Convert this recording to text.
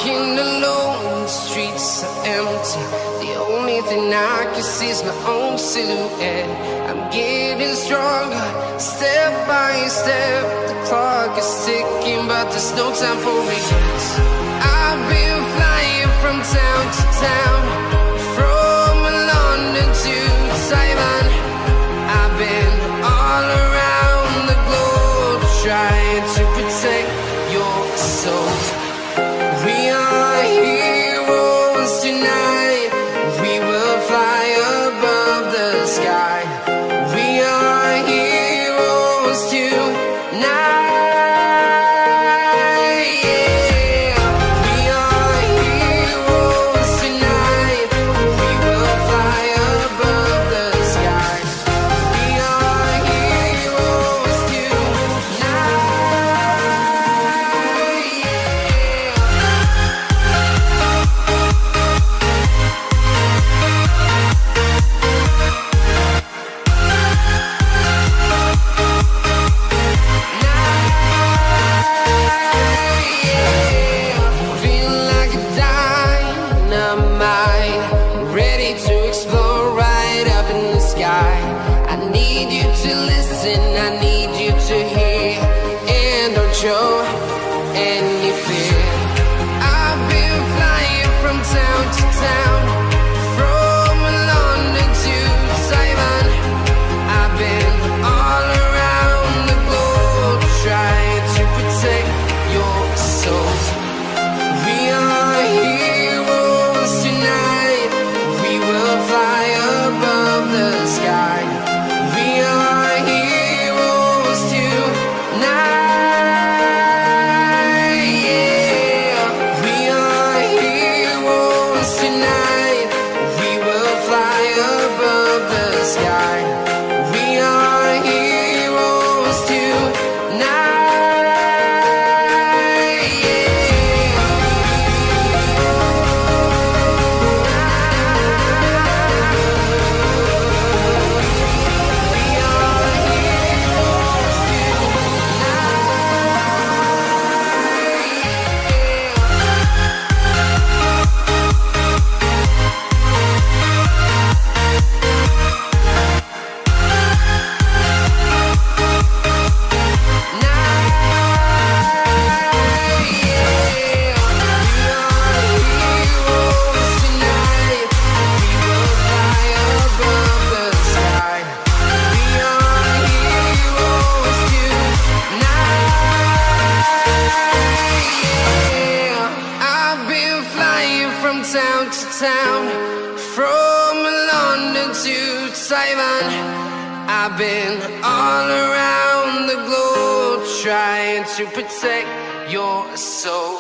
walking alone, the streets are empty. The only thing I can see is my own silhouette. I'm getting stronger, step by step. The clock is ticking, but there's no time for me. I've been flying from town to town, from London to Taiwan. I've been all around the globe, trying to protect your soul. We are heroes tonight. We will fly above the sky. We are heroes tonight. I need you to listen, I need you to hear, and don't show any fear. I've been flying from town to town, from London to Taiwan. I've been all around the globe, trying to protect your soul. We are heroes tonight. We will fly above the sky. We are heroes tonight. Yeah. We are heroes tonight. We will fly above the sky. We are heroes tonight. Town to town, from London to Taiwan. I've been all around the globe, trying to protect your soul.